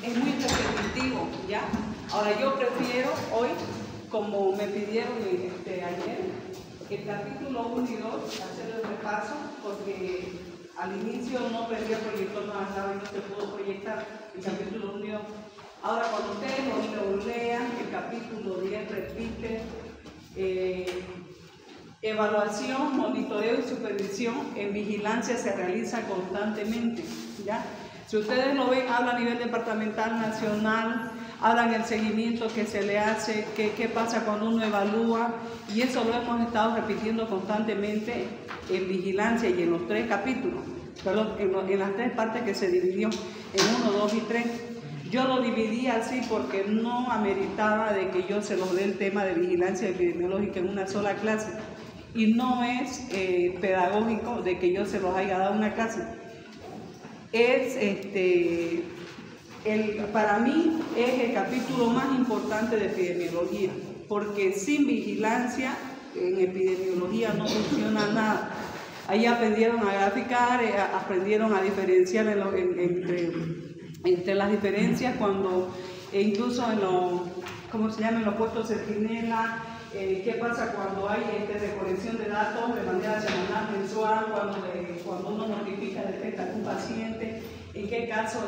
es muy repetitivo, ¿ya? Ahora yo prefiero hoy, como me pidieron ayer, el capítulo 1 y 2, hacer el repaso, porque al inicio no prendía proyector, no avanzaba y no se pudo proyectar el capítulo 1 y 2. Ahora cuando ustedes lo lean, el capítulo 10 repite evaluación, monitoreo y supervisión en vigilancia se realiza constantemente, ¿ya? Si ustedes lo ven, habla a nivel departamental, nacional, hablan el seguimiento que se le hace, qué pasa cuando uno evalúa, y eso lo hemos estado repitiendo constantemente en vigilancia y en los 3 capítulos, perdón, en las 3 partes que se dividió, en 1, 2 y 3. Yo lo dividí así porque no ameritaba de que yo se los dé el tema de vigilancia epidemiológica en una sola clase, y no es pedagógico de que yo se los haya dado una clase. Es para mí es el capítulo más importante de epidemiología, porque sin vigilancia en epidemiología no funciona nada. Ahí aprendieron a graficar, aprendieron a diferenciar entre las diferencias cuando, incluso en los puestos centinela, qué pasa cuando hay recolección de datos de manera semanal, mensual, cuando uno notifica, detecta un paciente, en qué caso,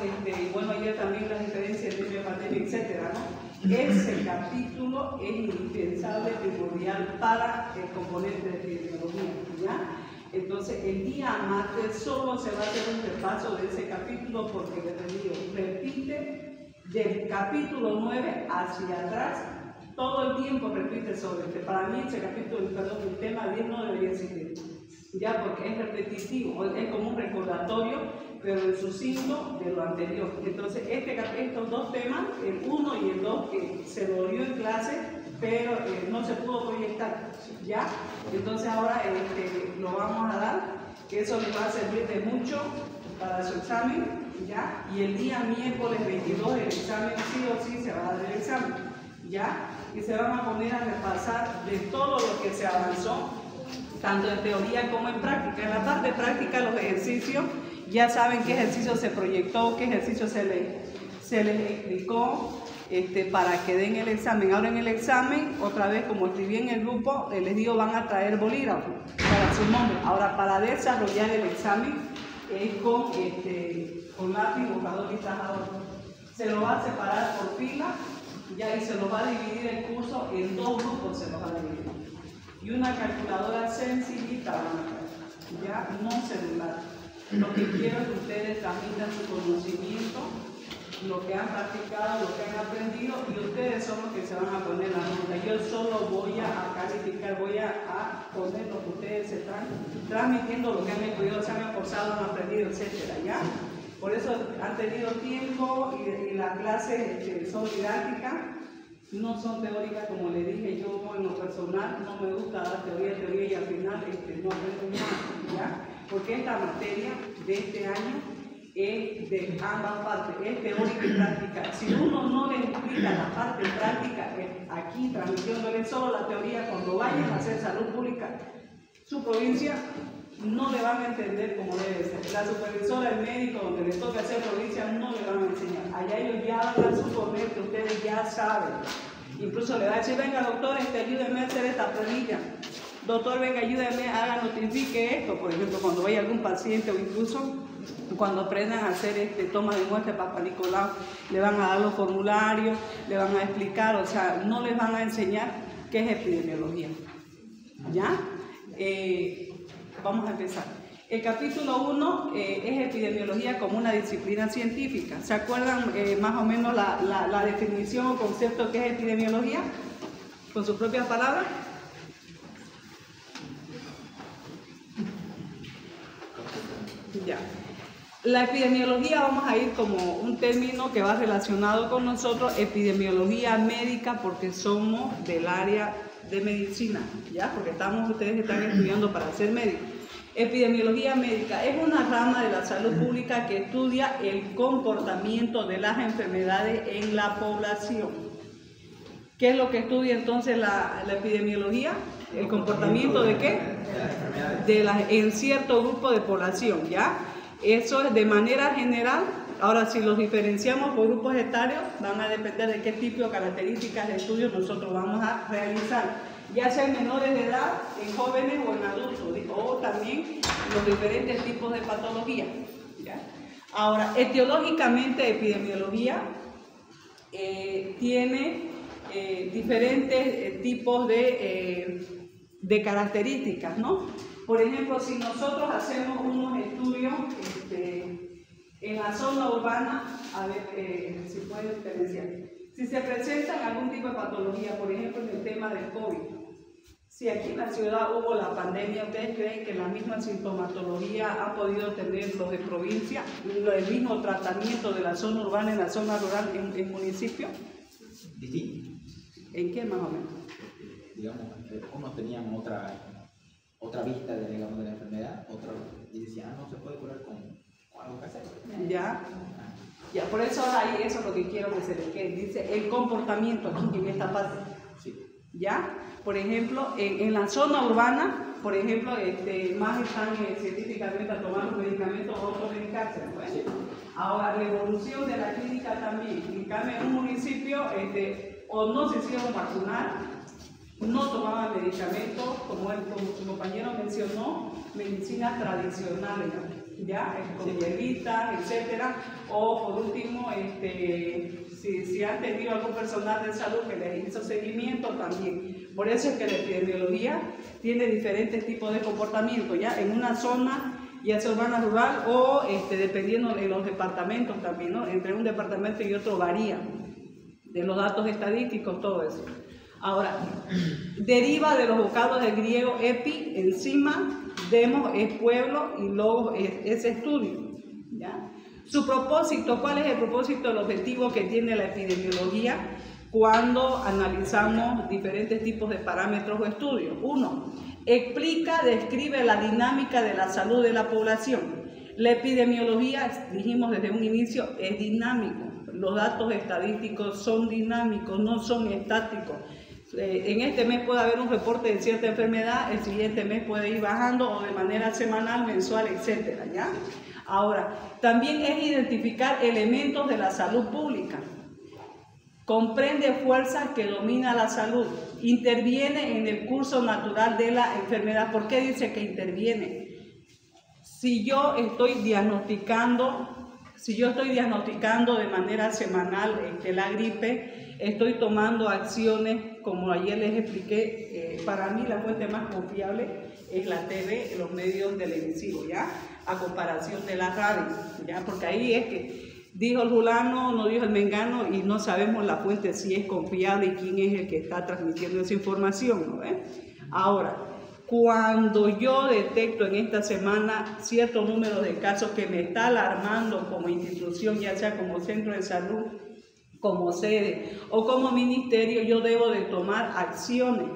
bueno, ayer también las diferencias de pandemia, etcétera, ¿no? Ese capítulo es indispensable, primordial para el componente de epidemiología, ¿ya? Entonces, el día martes solo se va a hacer un repaso de ese capítulo porque, les digo, repite del capítulo 9 hacia atrás, todo el tiempo repite sobre Para mí ese capítulo, perdón, el tema 10 no debería existir, ya, porque es repetitivo, es como un recordatorio, pero en sucinto de lo anterior. Entonces, estos 2 temas, el 1 y el 2, que se lo dio en clase, pero no se pudo proyectar, ¿ya? Entonces ahora lo vamos a dar, que eso les va a servir de mucho para su examen, ¿ya? Y el día miércoles 22 el examen sí o sí se va a dar el examen, ¿ya? Y se van a poner a repasar de todo lo que se avanzó, tanto en teoría como en práctica. En la parte práctica, los ejercicios, ya saben qué ejercicio se proyectó, qué ejercicio se les explicó, para que den el examen. Ahora en el examen, otra vez, como escribí en el grupo, les digo, van a traer bolígrafo para su nombre. Ahora, para desarrollar el examen es con lápiz, borrador y trazador. Se lo va a separar por fila, ya, y se lo va a dividir el curso en 2 grupos, se los va a dividir. Y una calculadora sencillita, ya, no celular. Lo que quiero es que ustedes transmitan su conocimiento, lo que han practicado, lo que han aprendido, y ustedes son los que se van a poner la nota. Yo solo voy a calificar, voy a poner lo que ustedes se están transmitiendo, lo que han estudiado, se han esforzado, han aprendido, etcétera, ¿ya? Por eso han tenido tiempo y las clases son didácticas, no son teóricas, como le dije. Yo en lo personal no me gusta dar teoría y al final no aprendo nada, ¿ya? Porque esta materia de este año es de ambas partes, es teórica y práctica. Si uno no le explica la parte práctica, aquí transmitiéndole solo la teoría, cuando vayan a hacer salud pública, su provincia, no le van a entender como debe ser. La supervisora, el médico, donde les toca hacer provincia, no le van a enseñar. Allá ellos ya hablan su correcto, ustedes ya saben. Incluso le va a decir, venga doctor, ayúdeme a hacer esta planilla. Doctor, venga, ayúdeme, notifique esto. Por ejemplo, cuando vaya algún paciente, o incluso cuando aprendan a hacer toma de muestra de Papa Nicolau, le van a dar los formularios, le van a explicar, o sea, no les van a enseñar qué es epidemiología. ¿Ya? Vamos a empezar. El capítulo 1 es epidemiología como una disciplina científica. ¿Se acuerdan más o menos la definición o concepto que es epidemiología? Con sus propias palabras. Ya. La epidemiología, vamos a ir como un término que va relacionado con nosotros, epidemiología médica, porque somos del área de medicina, ¿ya? Porque ustedes están estudiando para ser médicos. Epidemiología médica es una rama de la salud pública que estudia el comportamiento de las enfermedades en la población. ¿Qué es lo que estudia entonces la epidemiología? ¿El comportamiento de qué? En cierto grupo de población, ¿ya? Eso es de manera general, Ahora, si los diferenciamos por grupos etarios, van a depender de qué tipo de características de estudio nosotros vamos a realizar, ya sea en menores de edad, en jóvenes o en adultos, o también los diferentes tipos de patología, ¿ya? Ahora, etiológicamente, epidemiología tiene diferentes tipos de características, ¿no? Por ejemplo, si nosotros hacemos unos estudios en la zona urbana, a ver si pueden diferenciar. Si se presentan algún tipo de patología, por ejemplo, en el tema del COVID, si aquí en la ciudad hubo la pandemia, ¿ustedes creen que la misma sintomatología ha podido tener los de provincia, el mismo tratamiento de la zona urbana en la zona rural en municipio? Distinto. ¿En qué más o menos? Digamos, unos tenían otra vista de la enfermedad, y decían, no se puede curar con algo casero. Ya, por eso ahí eso es lo que quiero que se le quede. Dice el comportamiento aquí en esta parte. Sí. ¿Ya? Por ejemplo, en la zona urbana, por ejemplo, más están científicamente a tomar los medicamentos o automedicarse, ¿pues? Sí. Ahora, la evolución de la clínica también. En cambio, en un municipio, o no se hicieron vacunar, no tomaban medicamentos, como su compañero mencionó, medicinas tradicionales, ¿ya? Con hierbitas, etcétera, o por último, si han tenido algún personal de salud que les hizo seguimiento también. Por eso es que la epidemiología tiene diferentes tipos de comportamiento, ¿ya? En una zona, ya sea urbana, rural, o dependiendo de los departamentos también, ¿no? Entre un departamento y otro varía, de los datos estadísticos, todo eso. Ahora, deriva de los vocablos del griego epi, encima, demos es pueblo y logos es estudio, ¿ya? Su propósito, ¿cuál es el propósito, el objetivo que tiene la epidemiología cuando analizamos diferentes tipos de parámetros o estudios? Uno, explica, describe la dinámica de la salud de la población. La epidemiología, dijimos desde un inicio, es dinámico. Los datos estadísticos son dinámicos, no son estáticos. En este mes puede haber un reporte de cierta enfermedad, el siguiente mes puede ir bajando o de manera semanal, mensual, etcétera, ¿ya? Ahora, también es identificar elementos de la salud pública. Comprende fuerzas que dominan la salud. Interviene en el curso natural de la enfermedad. ¿Por qué dice que interviene? Si yo estoy diagnosticando de manera semanal la gripe, estoy tomando acciones, como ayer les expliqué, para mí la fuente más confiable es la TV, los medios televisivos, ¿ya? A comparación de la radio, ¿ya? Porque ahí es que dijo el fulano, no dijo el mengano, y no sabemos la fuente si es confiable y quién es el que está transmitiendo esa información, ¿no? Ahora, cuando yo detecto en esta semana cierto número de casos que me está alarmando como institución, ya sea como centro de salud, como sede o como ministerio, yo debo de tomar acciones,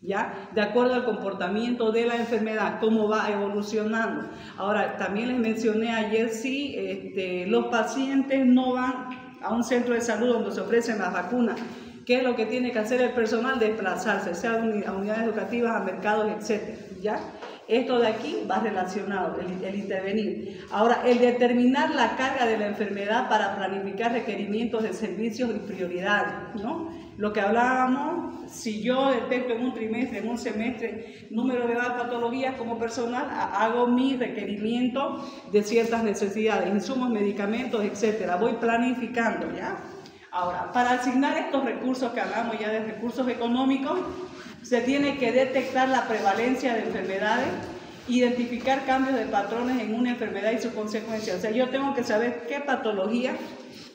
¿ya? De acuerdo al comportamiento de la enfermedad, cómo va evolucionando. Ahora, también les mencioné ayer, sí, los pacientes no van a un centro de salud donde se ofrecen las vacunas. ¿Qué es lo que tiene que hacer el personal? Desplazarse, sea a unidades educativas, a mercados, etcétera, ¿ya? Esto de aquí va relacionado, el intervenir. Ahora, el determinar la carga de la enfermedad para planificar requerimientos de servicios y prioridades, ¿no? Lo que hablábamos, si yo detecto en un trimestre, en un semestre, número de patologías como personal, hago mi requerimiento de ciertas necesidades, insumos, medicamentos, etcétera. Voy planificando, ¿ya? Ahora, para asignar estos recursos que hablamos ya de recursos económicos, se tiene que detectar la prevalencia de enfermedades, identificar cambios de patrones en una enfermedad y sus consecuencias. O sea, yo tengo que saber qué patologías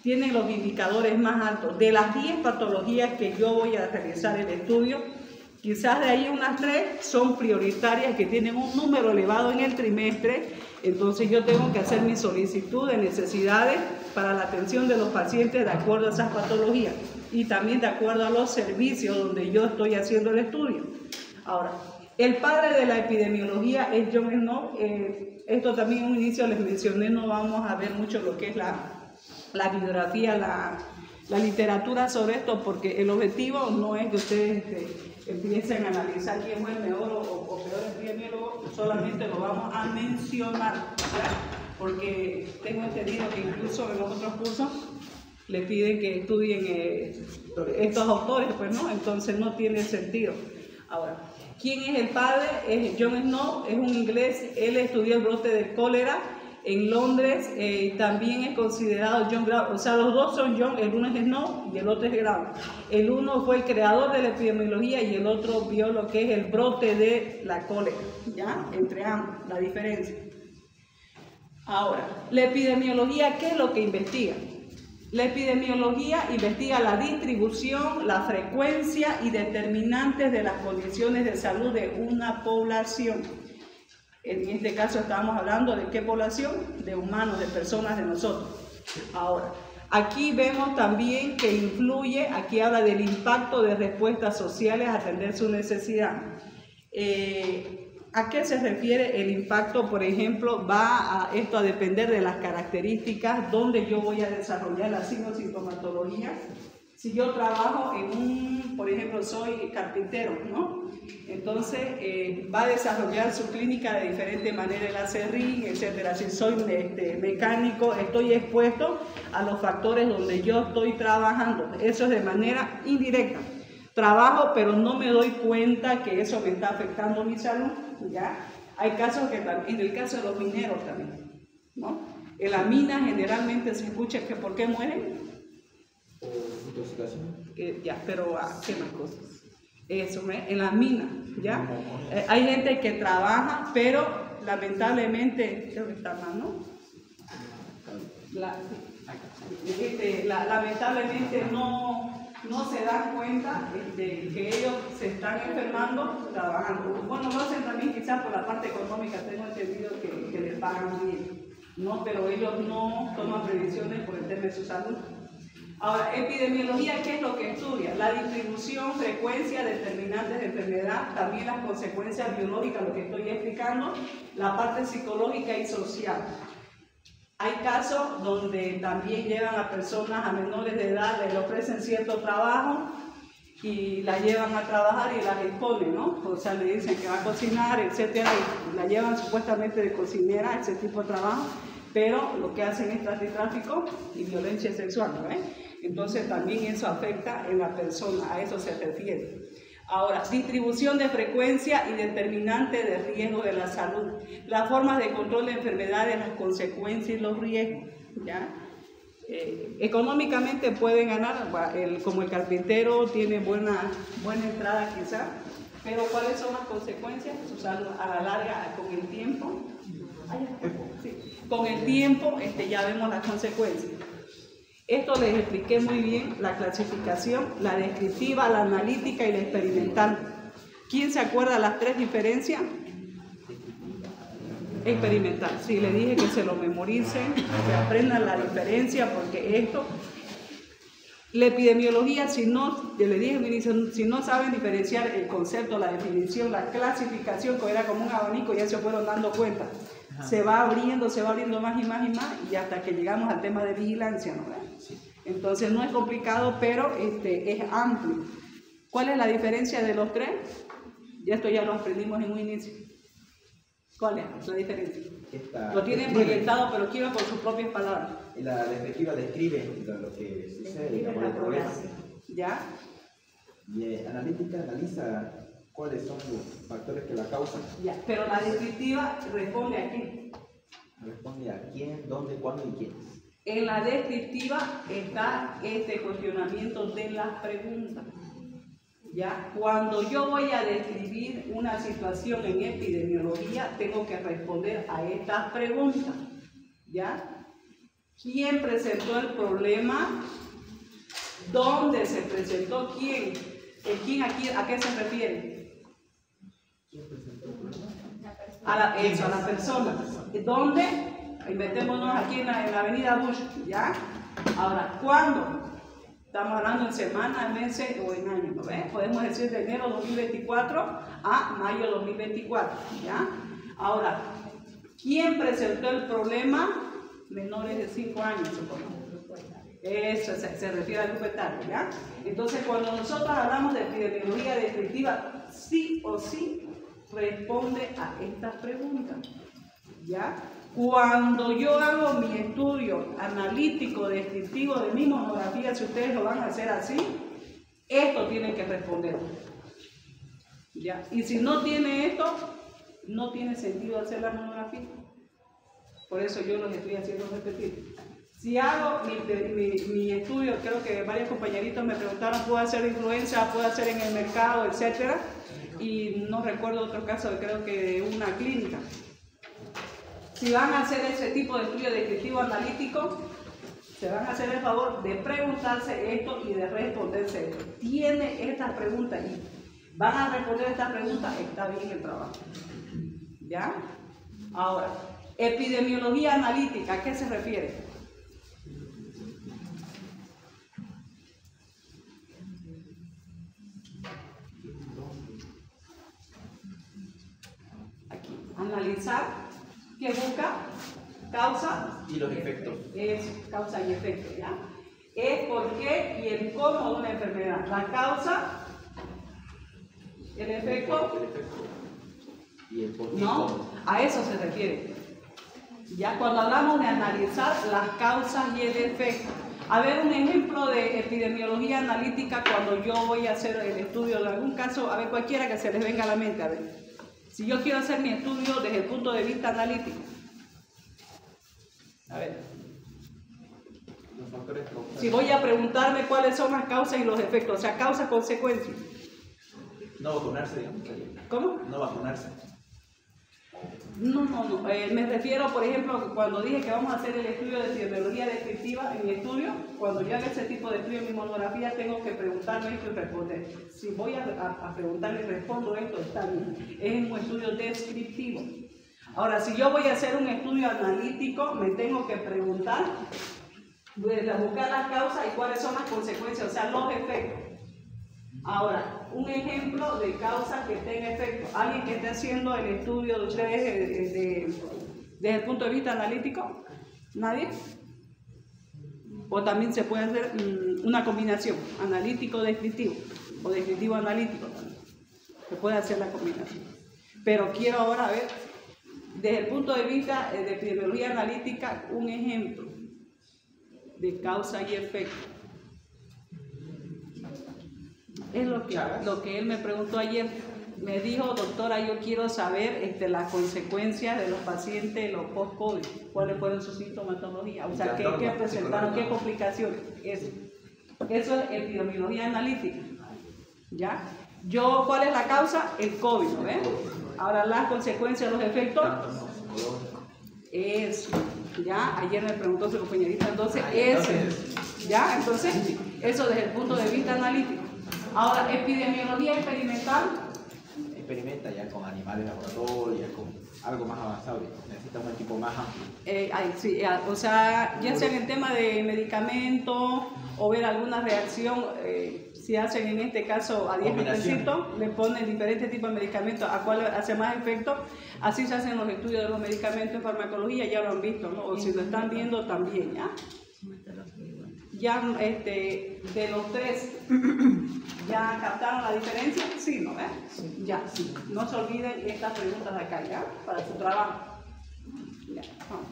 tienen los indicadores más altos. De las 10 patologías que yo voy a realizar el estudio, quizás de ahí unas 3 son prioritarias, que tienen un número elevado en el trimestre. Entonces yo tengo que hacer mi solicitud de necesidades para la atención de los pacientes de acuerdo a esas patologías y también de acuerdo a los servicios donde yo estoy haciendo el estudio. Ahora, el padre de la epidemiología es John Snow. Esto también en un inicio les mencioné, no vamos a ver mucho lo que es la bibliografía, la literatura sobre esto, porque el objetivo no es que ustedes empiecen a analizar quién fue el mejor o peor epidemiólogo, solamente lo vamos a mencionar, ¿ya? porque tengo entendido que incluso en los otros cursos le piden que estudien estos autores, pues no, entonces no tiene sentido. Ahora, ¿quién es el padre? Es John Snow, es un inglés, él estudió el brote de cólera en Londres, también es considerado John Brown, o sea, los dos son John, el uno es Snow y el otro es Brown. El uno fue el creador de la epidemiología y el otro vio lo que es el brote de la cólera, ¿ya? Entre ambos, la diferencia. Ahora, la epidemiología, ¿qué es lo que investiga? La epidemiología investiga la distribución, la frecuencia y determinantes de las condiciones de salud de una población. En este caso estamos hablando de qué población, de humanos, de personas, de nosotros. Ahora, aquí vemos también que influye, aquí habla del impacto de respuestas sociales a atender su necesidad. ¿A qué se refiere el impacto? Por ejemplo, va a esto a depender de las características donde yo voy a desarrollar la sintomatología. Si yo trabajo en por ejemplo, soy carpintero, ¿no? Entonces va a desarrollar su clínica de diferente manera, el acerrín, etcétera. Si soy mecánico, estoy expuesto a los factores donde yo estoy trabajando. Eso es de manera indirecta. Trabajo, pero no me doy cuenta que eso me está afectando mi salud, ¿ya? Hay casos que en el caso de los mineros también, ¿no? En la mina generalmente se escucha que ¿por qué mueren? Intoxicación. Ya, pero ¿qué más cosas? Eso, en la mina, ¿ya? Hay gente que trabaja, pero lamentablemente, creo que está mal, ¿no? Lamentablemente no se dan cuenta de que ellos se están enfermando trabajando. Bueno, lo hacen también quizás por la parte económica, tengo entendido que les pagan bien, ¿no? Pero ellos no toman previsiones por el tema de su salud. Ahora, epidemiología, ¿qué es lo que estudia? La distribución, frecuencia, determinantes de enfermedad, también las consecuencias biológicas, lo que estoy explicando, la parte psicológica y social. Hay casos donde también llevan a personas a menores de edad, les ofrecen cierto trabajo y la llevan a trabajar y las exponen, ¿no? O sea, le dicen que va a cocinar, etcétera, y la llevan supuestamente de cocinera, ese tipo de trabajo, pero lo que hacen es tráfico y violencia sexual, ¿no? Entonces también eso afecta en la persona, a eso se refiere. Ahora, distribución de frecuencia y determinante de riesgo de la salud. Las formas de control de enfermedades, las consecuencias y los riesgos, ¿ya? Económicamente pueden ganar, como el carpintero tiene buena entrada quizá, pero ¿cuáles son las consecuencias? Su salud a la larga, con el tiempo. Sí. Con el tiempo ya vemos las consecuencias. Esto les expliqué muy bien, la clasificación, la descriptiva, la analítica y la experimental. ¿Quién se acuerda de las tres diferencias? Experimental. Sí, le dije que se lo memoricen, que aprendan la diferencia, porque esto, la epidemiología, si no, yo le dije al inicio, si no saben diferenciar el concepto, la definición, la clasificación, que era como un abanico, ya se fueron dando cuenta. Se va abriendo más y más y más, y hasta que llegamos al tema de vigilancia, ¿no? Sí. Entonces no es complicado, pero es amplio. ¿Cuál es la diferencia de los tres? Esto ya lo aprendimos en un inicio. ¿Cuál es la diferencia? Lo tienen proyectado, pero quiero con sus propias palabras. La descriptiva describe lo que sucede, el problema. ¿Ya? Y analítica analiza cuáles son los factores que la causan. Ya, pero la descriptiva responde a quién. Responde a quién, dónde, cuándo y quién. En la descriptiva está este cuestionamiento de las preguntas. ¿Ya? Cuando yo voy a describir una situación en epidemiología, tengo que responder a estas preguntas. ¿Ya? ¿Quién presentó el problema? ¿Dónde se presentó? ¿Quién? ¿Quién aquí, a qué se refiere? ¿Quién presentó el problema? A la persona. ¿Dónde? Inventémonos aquí en la avenida Bush. ¿Ya? Ahora, ¿cuándo? Estamos hablando en semanas, meses o en años, ¿no ves? Podemos decir de enero 2024 a mayo 2024, ¿ya? Ahora, ¿quién presentó el problema? Menores de 5 años, supongo. Eso se refiere al grupo etario, ¿ya? Entonces, cuando nosotros hablamos de epidemiología descriptiva, sí o sí responde a estas preguntas, ¿ya? Cuando yo hago mi estudio analítico, descriptivo de mi monografía, si ustedes lo van a hacer así, esto tienen que responder. ¿Ya? Y si no tiene esto, no tiene sentido hacer la monografía. Por eso yo los estoy haciendo repetir. Si hago mi estudio, creo que varios compañeritos me preguntaron, ¿puedo hacer influenza? ¿Puedo hacer en el mercado? Etcétera. Y no recuerdo otro caso, creo que de una clínica. Si van a hacer ese tipo de estudio descriptivo analítico, se van a hacer el favor de preguntarse esto y de responderse esto. Tiene estas preguntas y van a responder estas preguntas, está bien el trabajo. ¿Ya? Ahora, epidemiología analítica, ¿a qué se refiere? Aquí, analizar. ¿Qué busca? Causa y los efectos. Es causa y efecto, ¿ya? Es por qué y el cómo de una enfermedad. La causa, el efecto, y el por qué. No, a eso se refiere. Ya cuando hablamos de analizar las causas y el efecto. A ver, un ejemplo de epidemiología analítica cuando yo voy a hacer el estudio de algún caso, a ver, cualquiera que se les venga a la mente, a ver. Si yo quiero hacer mi estudio desde el punto de vista analítico, a ver, si voy a preguntarme cuáles son las causas y los efectos, o sea, causas, consecuencias. No vacunarse, digamos. ¿Cómo? No vacunarse. No. Me refiero, por ejemplo, cuando dije que vamos a hacer el estudio de epidemiología descriptiva en mi estudio, cuando yo haga ese tipo de estudio en mi monografía, tengo que preguntarme esto y responder. Si voy a preguntarle y respondo esto, está bien. Es un estudio descriptivo. Ahora, si yo voy a hacer un estudio analítico, me tengo que preguntar, buscar las causas y cuáles son las consecuencias, o sea, los efectos. Ahora, un ejemplo de causa que tenga efecto. ¿Alguien que esté haciendo el estudio de ustedes desde el punto de vista analítico? ¿Nadie? O también se puede hacer una combinación, analítico-descriptivo, o descriptivo-analítico también. Se puede hacer la combinación. Pero quiero ahora ver, desde el punto de vista de epidemiología analítica, un ejemplo de causa y efecto. Es lo que él me preguntó ayer. Me dijo, doctora, yo quiero saber las consecuencias de los pacientes, los post-COVID, cuáles fueron sus sintomatologías, o sea, qué presentaron, qué complicaciones. Eso es epidemiología analítica. ¿Ya? ¿Cuál es la causa? El COVID, ¿no ves? Ahora las consecuencias, los efectos. Eso. ¿Ya? Ayer me preguntó su compañerita, entonces, eso. ¿Ya? Entonces, eso desde el punto de vista analítico. Ahora, epidemiología experimental. Experimenta ya con animales de laboratorio, ya con algo más avanzado. Necesita un equipo más amplio. Sí, o sea, ya sea en el tema de medicamentos o ver alguna reacción, si hacen en este caso a 10 pacientes, le ponen diferentes tipos de medicamentos a cuál hace más efecto. Así se hacen los estudios de los medicamentos en farmacología, ya lo han visto, ¿no? O si lo están viendo también, ¿ya? Ya de los tres, ¿ya captaron la diferencia? Sí, ¿no? Sí. Ya, sí. No se olviden estas preguntas de acá, ¿ya? Para su trabajo. Ya, vamos.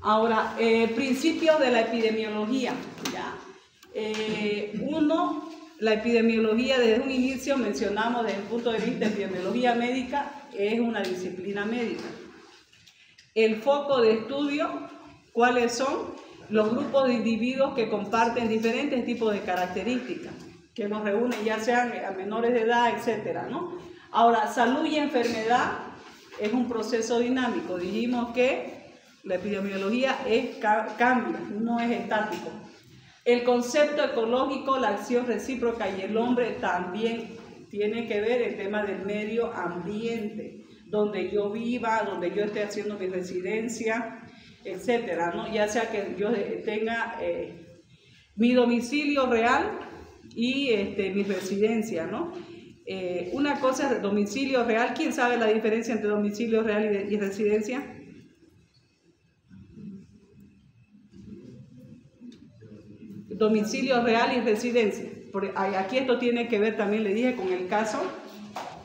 Ahora, principios de la epidemiología, ¿ya? La epidemiología desde un inicio mencionamos desde el punto de vista de epidemiología médica, es una disciplina médica. El foco de estudio, ¿cuáles son? Los grupos de individuos que comparten diferentes tipos de características, que nos reúnen ya sean a menores de edad, etcétera, ¿no? Ahora, salud y enfermedad es un proceso dinámico. Dijimos que la epidemiología cambia, no es estático. El concepto ecológico, la acción recíproca y el hombre también tiene que ver el tema del medio ambiente, donde yo viva, donde yo esté haciendo mi residencia, etcétera, ¿no? Ya sea que yo tenga mi domicilio real y mi residencia, ¿no? Una cosa es domicilio real. ¿Quién sabe la diferencia entre domicilio real y residencia? Domicilio real y residencia. Aquí esto tiene que ver también, le dije, con el caso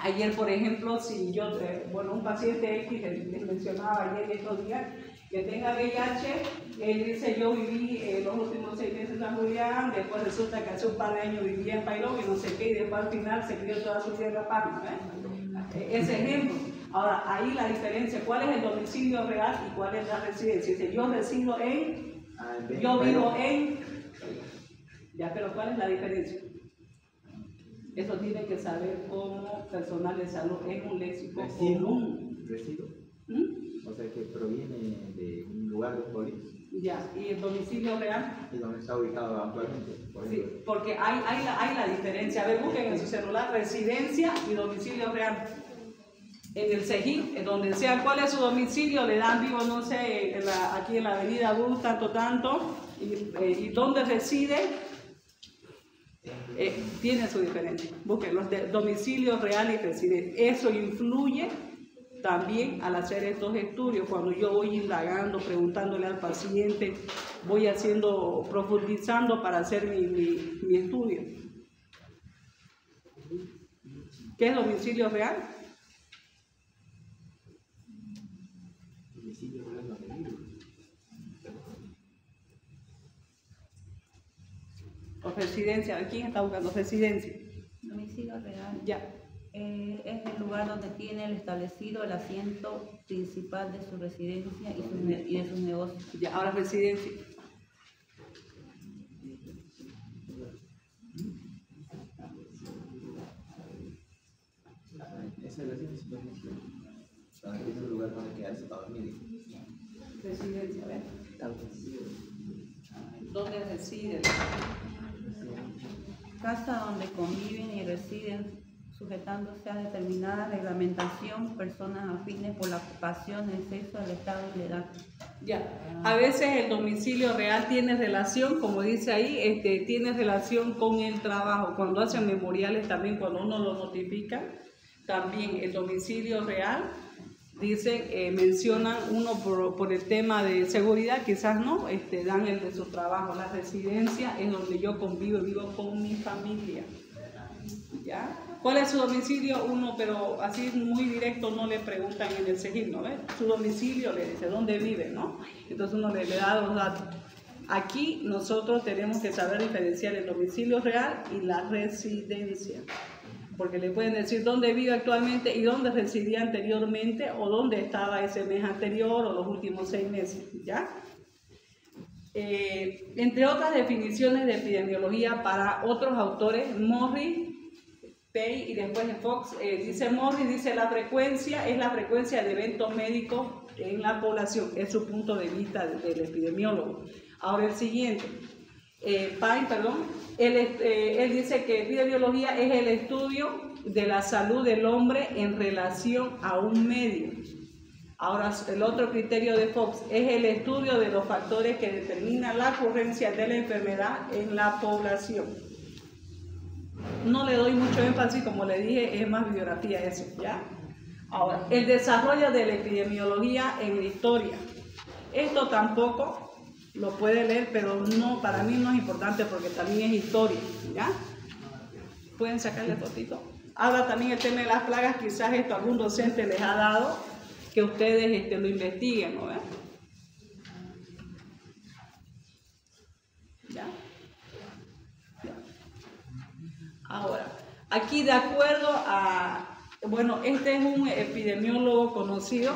Ayer, por ejemplo, si yo, un paciente X, les mencionaba ayer y estos días, que tenga VIH, él dice, yo viví los últimos 6 meses en San Julián, después resulta que hace un par de años vivía en Pailón y no sé qué, y después al final se crió toda su vida en La Palma, ese ejemplo. Ahora, ahí la diferencia, ¿cuál es el domicilio real y cuál es la residencia? Si yo resido en, yo vivo en, ya, pero ¿cuál es la diferencia? Eso tiene que saber como personal de salud, es un léxico común. ¿Resido? O sea, que proviene de un lugar de polis. Ya, ¿y el domicilio real? ¿Y dónde está ubicado actualmente? Sí, porque hay la diferencia. A ver, busquen en su celular residencia y domicilio real. En el CEGIP, en donde sea cuál es su domicilio, le dan vivo, no sé, aquí en la avenida Bus, tanto, y dónde reside. Tiene su diferencia. Busquen los de domicilio real y residencia. Eso influye también al hacer estos estudios. Cuando yo voy indagando, preguntándole al paciente, voy profundizando para hacer mi estudio. ¿Qué es domicilio real? Domicilio real donde vivo. O residencia, ¿quién está buscando residencia? Domicilio real. Ya. Es el lugar donde tiene el establecido el asiento principal de su residencia y de sus negocios. Ya, ahora residencia. Esa residencia es un lugar donde quedarse para dormir. Residencia, ¿ves? ¿Dónde residen? Casa donde conviven y residen sujetándose a determinada reglamentación, personas afines por la ocupación, el sexo, el estado y la edad. Ya, a veces el domicilio real tiene relación, como dice ahí, tiene relación con el trabajo. Cuando hacen memoriales también, cuando uno lo notifica, también el domicilio real, dicen, mencionan uno por el tema de seguridad, quizás no, dan el de su trabajo. La residencia es donde yo convivo, vivo con mi familia. ¿Ya? ¿Cuál es su domicilio? Uno, pero así muy directo no le preguntan en el CEGIP, ¿no? ¿Ves? Su domicilio le dice, ¿dónde vive? ¿No? Entonces uno le da los datos. Aquí nosotros tenemos que saber diferenciar el domicilio real y la residencia. Porque le pueden decir dónde vive actualmente y dónde residía anteriormente o dónde estaba ese mes anterior o los últimos 6 meses, ¿ya? Entre otras definiciones de epidemiología para otros autores, Morris, Pei y después de Fox, dice Morris, dice la frecuencia es la frecuencia de eventos médicos en la población, es su punto de vista del epidemiólogo. Ahora el siguiente, Pine, él dice que epidemiología es el estudio de la salud del hombre en relación a un medio. Ahora el otro criterio de Fox es el estudio de los factores que determinan la ocurrencia de la enfermedad en la población. No le doy mucho énfasis, como le dije, es más bibliografía eso, ¿ya? Ahora, el desarrollo de la epidemiología en la historia. Esto tampoco lo puede leer, pero no, para mí no es importante porque también es historia, ¿ya? Pueden sacarle fotito. Ahora también el tema de las plagas, quizás esto algún docente les ha dado, que ustedes lo investiguen, ¿no? ¿Ya? Ahora, aquí de acuerdo a, bueno, este es un epidemiólogo conocido,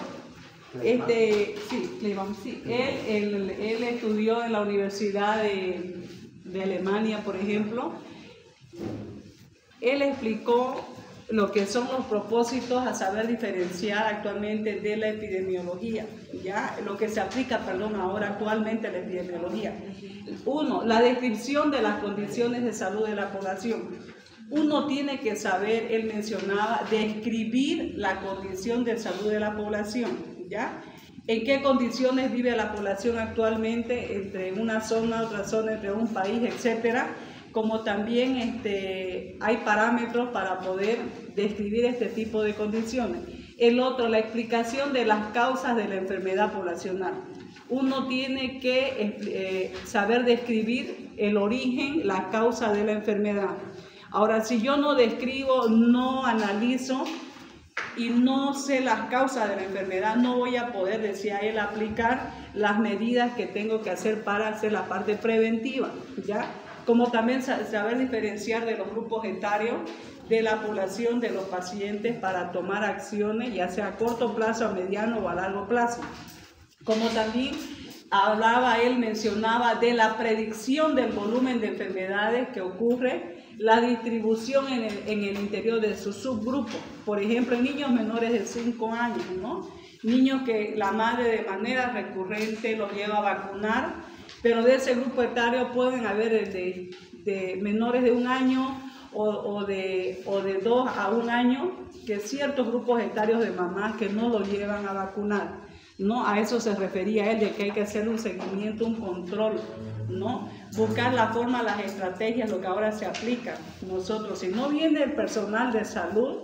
sí, él estudió en la Universidad de Alemania, por ejemplo. Él explicó lo que son los propósitos a saber diferenciar actualmente de la epidemiología, ¿ya? Lo que se aplica, ahora actualmente a la epidemiología. 1, la descripción de las condiciones de salud de la población. Uno tiene que saber, él mencionaba, describir la condición de salud de la población, ¿ya? ¿En qué condiciones vive la población actualmente entre una zona, otra zona, entre un país, etcétera? Como también hay parámetros para poder describir este tipo de condiciones. El otro, la explicación de las causas de la enfermedad poblacional. Uno tiene que saber describir el origen, la causa de la enfermedad. Ahora, si yo no describo, no analizo y no sé las causas de la enfermedad, no voy a poder, decía él, aplicar las medidas que tengo que hacer para hacer la parte preventiva, ¿ya? Como también saber diferenciar de los grupos etarios, de la población, de los pacientes, para tomar acciones, ya sea a corto plazo, a mediano o a largo plazo. Como también hablaba él, mencionaba de la predicción del volumen de enfermedades que ocurre, la distribución en el interior de su subgrupo. Por ejemplo, en niños menores de 5 años, ¿no? Niños que la madre de manera recurrente los lleva a vacunar, pero de ese grupo etario pueden haber de menores de 1 año o de 2 a 1 año, que ciertos grupos etarios de mamás que no los llevan a vacunar, ¿no? A eso se refería él, de que hay que hacer un seguimiento, un control, ¿no? Buscar la forma, las estrategias, lo que ahora se aplica. Nosotros, si no viene el personal de salud,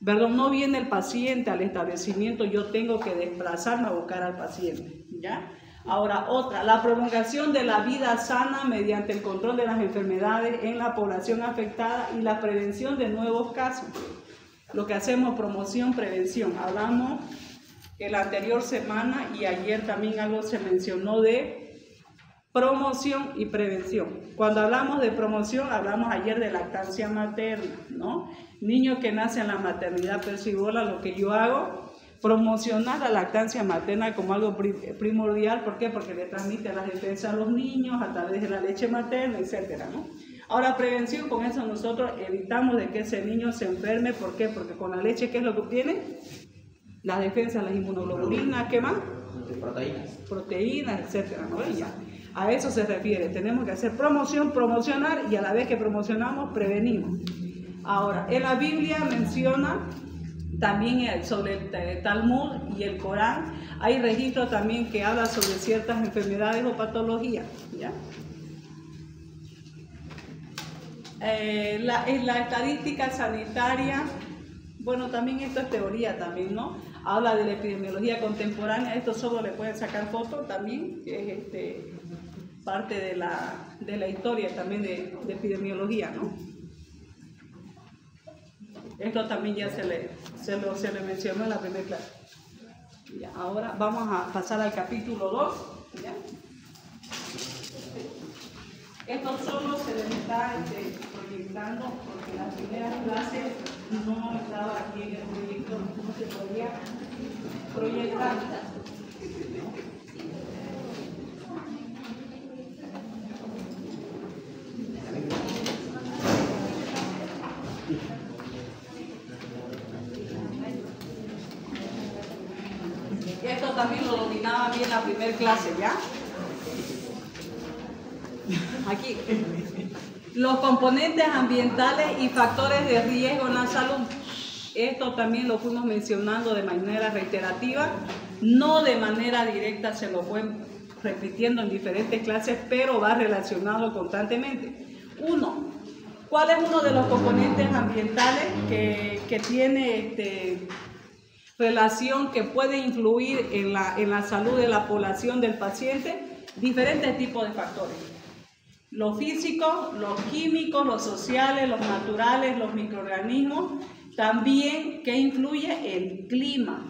perdón, no viene el paciente al establecimiento, yo tengo que desplazarme a buscar al paciente, ¿ya? Ahora, otra, la prolongación de la vida sana mediante el control de las enfermedades en la población afectada y la prevención de nuevos casos. Lo que hacemos, promoción, prevención. Hablamos la anterior semana y ayer también algo se mencionó de promoción y prevención. Cuando hablamos de promoción, hablamos ayer de lactancia materna, ¿no? Niños que nacen en la maternidad percibola, lo que yo hago, promocionar la lactancia materna como algo primordial. ¿Por qué? Porque le transmite las defensas a los niños a través de la leche materna, etcétera, ¿no? Ahora, prevención, con eso nosotros evitamos de que ese niño se enferme. ¿Por qué? Porque con la leche, ¿qué es lo que obtiene? Las defensas, las inmunoglobulinas, ¿qué más? Proteínas, etcétera, ¿no? Y ya. A eso se refiere. Tenemos que hacer promoción, promocionar, y a la vez que promocionamos, prevenimos. Ahora, en la Biblia menciona también sobre el Talmud y el Corán, hay registros también que habla sobre ciertas enfermedades o patologías, ¿ya? En la estadística sanitaria, bueno, también esto es teoría también, ¿no? Habla de la epidemiología contemporánea, esto solo le pueden sacar fotos también, que es parte de la historia también de epidemiología, ¿no? Esto también ya se le mencionó en la primera clase. Ya, ahora vamos a pasar al capítulo 2, ¿ya? Esto solo se les está proyectando porque en las primeras clases no estaba aquí en el proyecto, no se podía proyectar. Esto también lo dominaba bien la primera clase, ¿ya? Aquí, los componentes ambientales y factores de riesgo en la salud. Esto también lo fuimos mencionando de manera reiterativa, no de manera directa, se lo fue repitiendo en diferentes clases, pero va relacionado constantemente. Uno, ¿cuál es uno de los componentes ambientales que tiene relación, que puede influir en la salud de la población del paciente? Diferentes tipos de factores. Los físicos, los químicos, los sociales, los naturales, los microorganismos, también que influye el clima.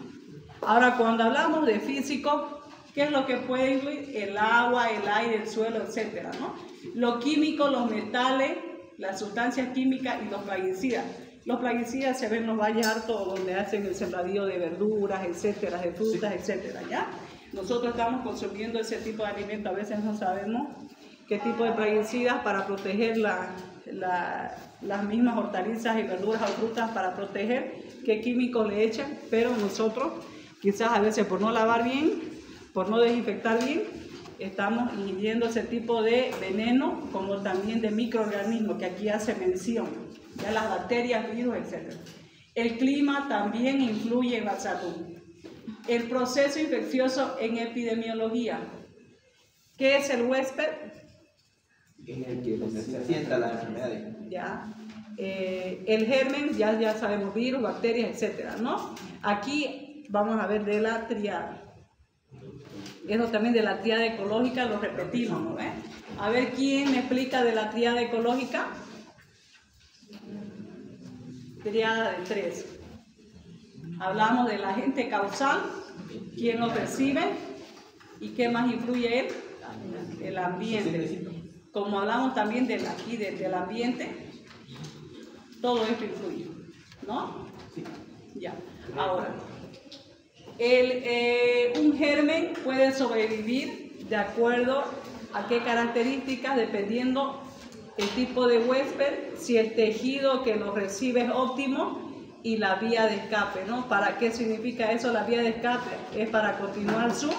Ahora, cuando hablamos de físico, ¿qué es lo que puede influir? El agua, el aire, el suelo, etcétera, ¿no? Los químicos, los metales, las sustancias químicas y los plaguicidas. Los plaguicidas se ven en los valles altos donde hacen el sembradío de verduras, etcétera, de frutas, etcétera, ¿ya? Nosotros estamos consumiendo ese tipo de alimentos, a veces no sabemos qué tipo de plaguicidas para proteger las mismas hortalizas y verduras o frutas, para proteger qué químicos le echan, pero nosotros quizás a veces por no lavar bien, por no desinfectar bien, estamos ingiriendo ese tipo de veneno, como también de microorganismos que aquí hace mención, ya las bacterias, virus, etc. El clima también influye en la salud. El proceso infeccioso en epidemiología. ¿Qué es el huésped? En el que se asienta la enfermedad. Ya. El germen, ya sabemos, virus, bacterias, etcétera, ¿no? Aquí vamos a ver de la triada. Eso también de la triada ecológica lo repetimos, ¿no? A ver, ¿quién me explica de la triada ecológica? triada de 3. Hablamos del agente causal, quién lo recibe y qué más influye él, el ambiente. Como hablamos también del ambiente, todo esto influye, ¿no? Ya. Ahora, un germen puede sobrevivir de acuerdo a qué características, dependiendo el tipo de huésped, si el tejido que lo recibe es óptimo y la vía de escape, ¿no? ¿Para qué significa eso? La vía de escape es para continuar su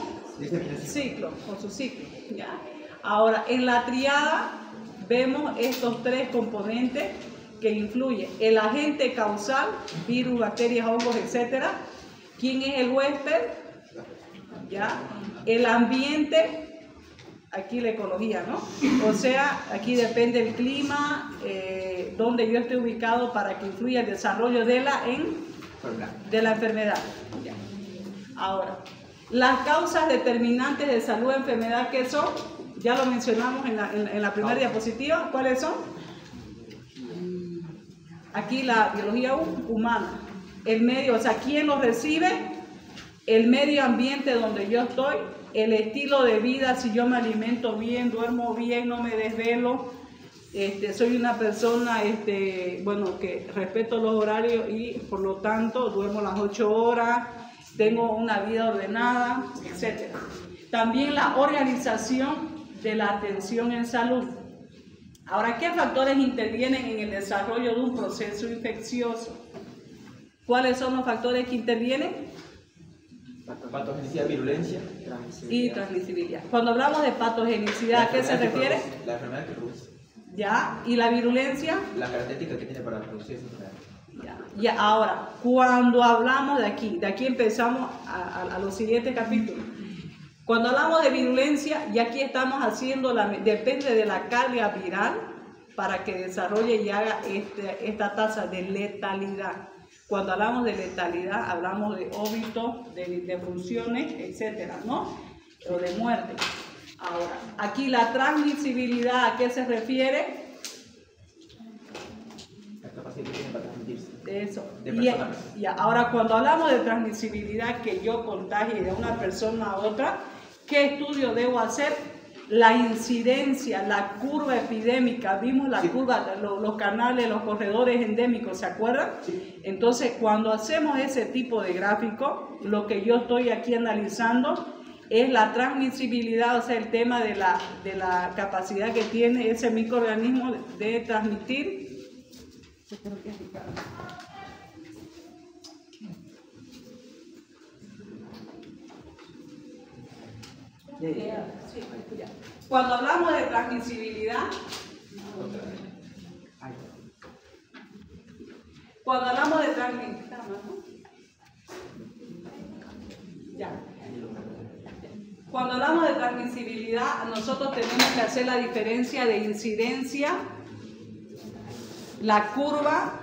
ciclo, con su ciclo, ¿ya? Ahora, en la triada vemos estos 3 componentes que influyen: el agente causal, virus, bacterias, hongos, etcétera. ¿Quién es el huésped? ¿Ya? El ambiente, aquí la ecología, ¿no? O sea, aquí depende el clima, donde yo esté ubicado para que influya el desarrollo de la enfermedad. ¿Ya? Ahora, las causas determinantes de salud o enfermedad, ¿qué son? Ya lo mencionamos en la primera diapositiva. ¿Cuáles son? Aquí la biología humana. El medio, o sea, ¿quién lo recibe? El medio ambiente donde yo estoy, el estilo de vida, si yo me alimento bien, duermo bien, no me desvelo, soy una persona, bueno, que respeto los horarios y por lo tanto duermo las 8 horas, tengo una vida ordenada, etc. También la organización de la atención en salud. Ahora, ¿qué factores intervienen en el desarrollo de un proceso infeccioso? ¿Cuáles son los factores que intervienen? Patogenicidad, virulencia y transmisibilidad. Cuando hablamos de patogenicidad, ¿a qué se refiere? La enfermedad que produce. ¿Ya? ¿Y la virulencia? La característica que tiene para producir esa enfermedad. Ya, ahora, cuando hablamos de aquí empezamos a los siguientes capítulos. Cuando hablamos de virulencia, y aquí estamos haciendo, depende de la carga viral para que desarrolle y haga esta tasa de letalidad. Cuando hablamos de letalidad, hablamos de óbito, de funciones, etcétera, ¿no? O de muerte. Ahora, aquí la transmisibilidad, ¿a qué se refiere? La capacidad que tiene para transmitirse. Eso. Y ahora, cuando hablamos de transmisibilidad, que yo contagie de una persona a otra, ¿qué estudio debo hacer? La incidencia, la curva epidémica, vimos la curva, los canales, los corredores endémicos, ¿se acuerdan? Sí. Entonces, cuando hacemos ese tipo de gráfico, lo que yo estoy aquí analizando es la transmisibilidad, o sea, el tema de la capacidad que tiene ese microorganismo de transmitir. Cuando hablamos de transmisibilidad, cuando hablamos de transmisibilidad, cuando hablamos de transmisibilidad, nosotros tenemos que hacer la diferencia de incidencia, la curva.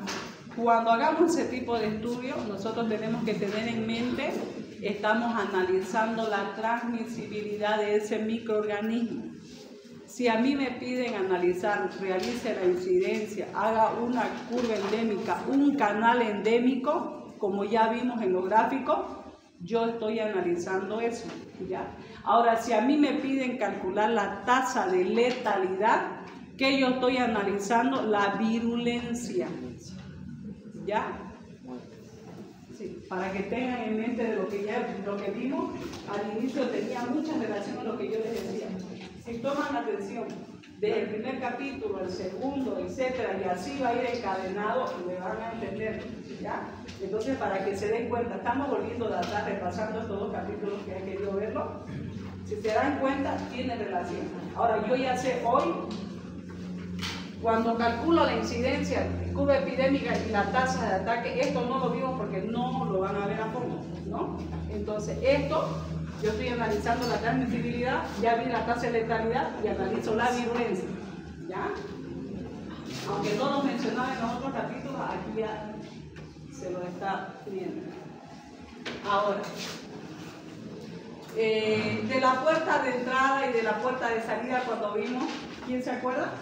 Cuando hagamos ese tipo de estudio, nosotros tenemos que tener en mente, estamos analizando la transmisibilidad de ese microorganismo. Si a mí me piden analizar, realice la incidencia, haga una curva endémica, un canal endémico, como ya vimos en los gráficos, yo estoy analizando eso, ¿ya? Ahora, si a mí me piden calcular la tasa de letalidad, ¿qué yo estoy analizando? La virulencia, ¿ya? Sí, para que tengan en mente de lo que vimos al inicio, tenía mucha relación con lo que yo les decía. Si toman atención, desde el primer capítulo, el segundo, etcétera, y así va a ir encadenado y me van a entender, ¿ya? Entonces, para que se den cuenta, estamos volviendo a estar repasando estos 2 capítulos que han querido verlo. Si se dan cuenta, tiene relación. Ahora, yo ya sé hoy, cuando calculo la incidencia, curva epidémica y la tasa de ataque, esto no lo vimos porque no lo van a ver a fondo, ¿no? Entonces, esto, yo estoy analizando la transmisibilidad, ya vi la tasa de letalidad y analizo la virulencia, ¿ya? Aunque no lo mencionaba en los otros capítulos, aquí ya se lo está viendo. Ahora, de la puerta de entrada y de la puerta de salida cuando vimos, ¿quién se acuerda?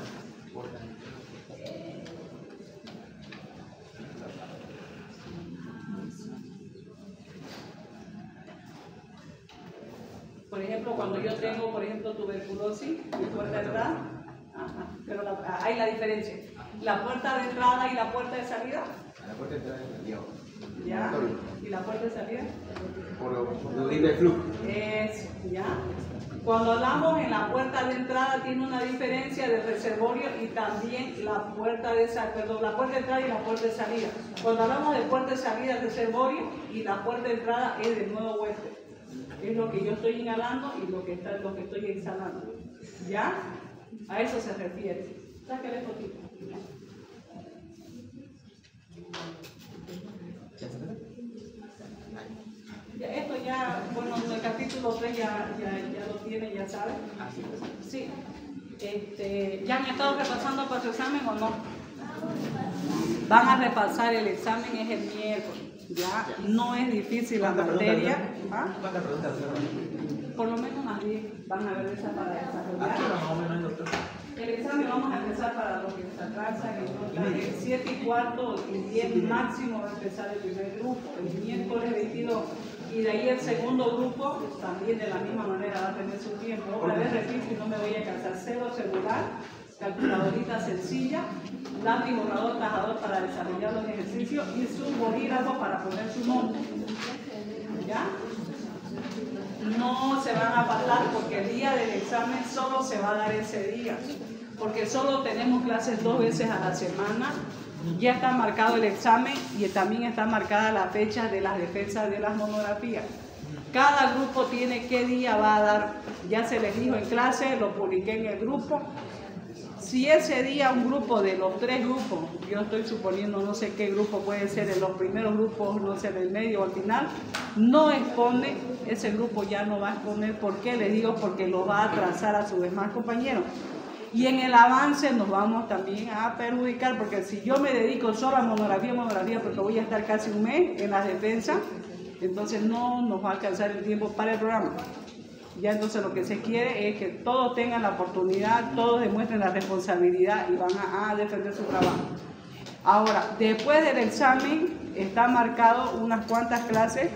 Por ejemplo, cuando yo tengo, por ejemplo, tuberculosis, mi puerta de entrada, pero hay la diferencia. La puerta de entrada y la puerta de salida. La puerta de entrada es el ¿Ya? ¿Y la puerta de salida? Por libre flujo. Es, ¿ya? Cuando hablamos en la puerta de entrada tiene una diferencia de reservorio y también la puerta de la puerta de entrada y la puerta de salida. Cuando hablamos de puerta de salida es reservorio y la puerta de entrada es de nuevo huésped. Es lo que yo estoy inhalando y lo que estoy exhalando. ¿Ya? A eso se refiere. Sácale fotito. Esto ya, bueno, en el capítulo 3 ya lo tiene, ya sabe. Sí. ¿Ya han estado repasando para su examen o no? Van a repasar el examen, es el miércoles. Ya, no es difícil la materia. ¿Cuántas preguntas? Por lo menos unas 10 van a ver esa para desarrollar. Aquí más o menos, doctor. El examen vamos a empezar para los que se atrasan, en 7:15 y 10 máximo va a empezar el primer grupo, el miércoles 22. Y de ahí el segundo grupo también de la misma manera va a tener su tiempo. Otra vez repito y no me voy a cansar: cero celular, calculadorita sencilla, lápiz, borrador, tajador para desarrollar los ejercicios y su bolígrafo para poner su nombre. ¿Ya? No se van a faltar porque el día del examen solo se va a dar ese día, porque solo tenemos clases 2 veces a la semana. Ya está marcado el examen y también está marcada la fecha de las defensas de las monografías. Cada grupo tiene qué día va a dar, ya se les dijo en clase, lo publiqué en el grupo. Si ese día un grupo de los 3 grupos, yo estoy suponiendo no sé qué grupo puede ser, en los primeros grupos, no sé, del medio o al final, no expone, ese grupo ya no va a exponer. ¿Por qué? Les digo, porque lo va a atrasar a sus demás compañeros. Y en el avance nos vamos también a perjudicar, porque si yo me dedico solo a monografía, porque voy a estar casi un mes en las defensas, entonces no nos va a alcanzar el tiempo para el programa. Ya entonces lo que se quiere es que todos tengan la oportunidad, todos demuestren la responsabilidad y van a defender su trabajo. Ahora, después del examen está marcado unas cuantas clases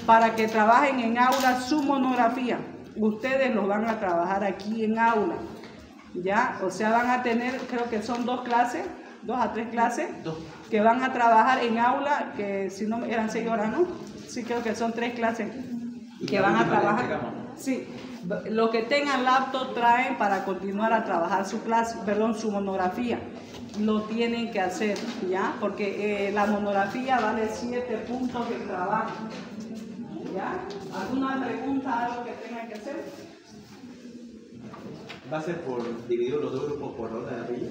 para que trabajen en aula su monografía. Ustedes los van a trabajar aquí en aula. ¿Ya? O sea, van a tener, creo que son 2 clases, 2 a 3 clases, que van a trabajar en aula, que si no eran 6 horas, ¿no? Sí, creo que son 3 clases que van a trabajar. Sí, los que tengan laptop traen para continuar a trabajar su clase, su monografía. Lo tienen que hacer, ¿ya? Porque la monografía vale 7 puntos de trabajo. ¿Ya? ¿Alguna pregunta, algo que tengan que hacer? ¿Va a ser por dividir los 2 grupos por orden de apellido?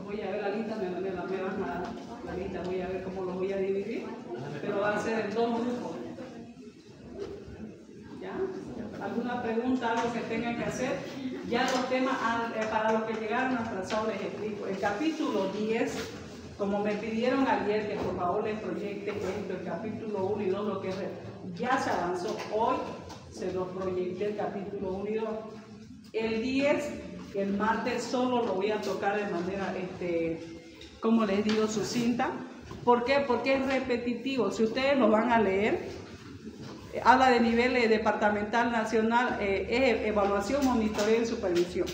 Voy a ver la lista, me van a dar la lista, voy a ver cómo los voy a dividir, pero va a ser en 2 grupos. ¿Ya? ¿Alguna pregunta, algo que tengan que hacer? Ya los temas, para los que llegaron atrasados les explico. El capítulo 10, como me pidieron ayer que por favor les proyecte esto, el capítulo 1 y 2, lo que ya se avanzó hoy, se los proyecté el capítulo 1 y 2. El 10, el martes, solo lo voy a tocar de manera, como les digo, sucinta. ¿Por qué? Porque es repetitivo. Si ustedes lo van a leer, habla de nivel departamental, nacional, es evaluación, monitoreo y supervisión.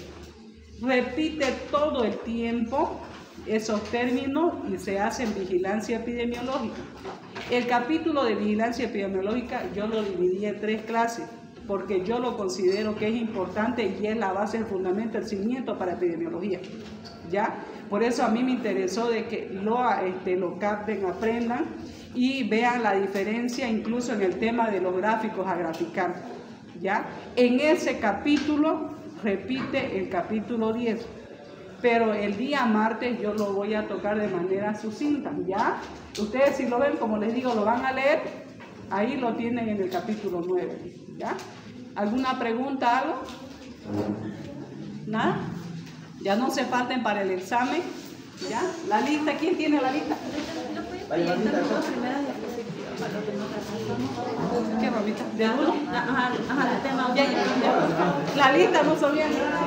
Repite todo el tiempo esos términos y se hace en vigilancia epidemiológica. El capítulo de vigilancia epidemiológica yo lo dividí en 3 clases, porque yo lo considero que es importante y es la base, el fundamento, el cimiento para epidemiología. ¿Ya? Por eso a mí me interesó de que lo capten, aprendan y vean la diferencia incluso en el tema de los gráficos a graficar. ¿Ya? En ese capítulo repite el capítulo 10, pero el día martes yo lo voy a tocar de manera sucinta. ¿Ya? Ustedes si lo ven, como les digo, lo van a leer, ahí lo tienen en el capítulo 9. ¿Ya? ¿Alguna pregunta, algo? ¿Nada? Ya no se falten para el examen. ¿Ya? La lista, ¿quién tiene la lista? ¿Qué, mamita? ¿De uno? Ajá, de tema. La lista no sabía nada.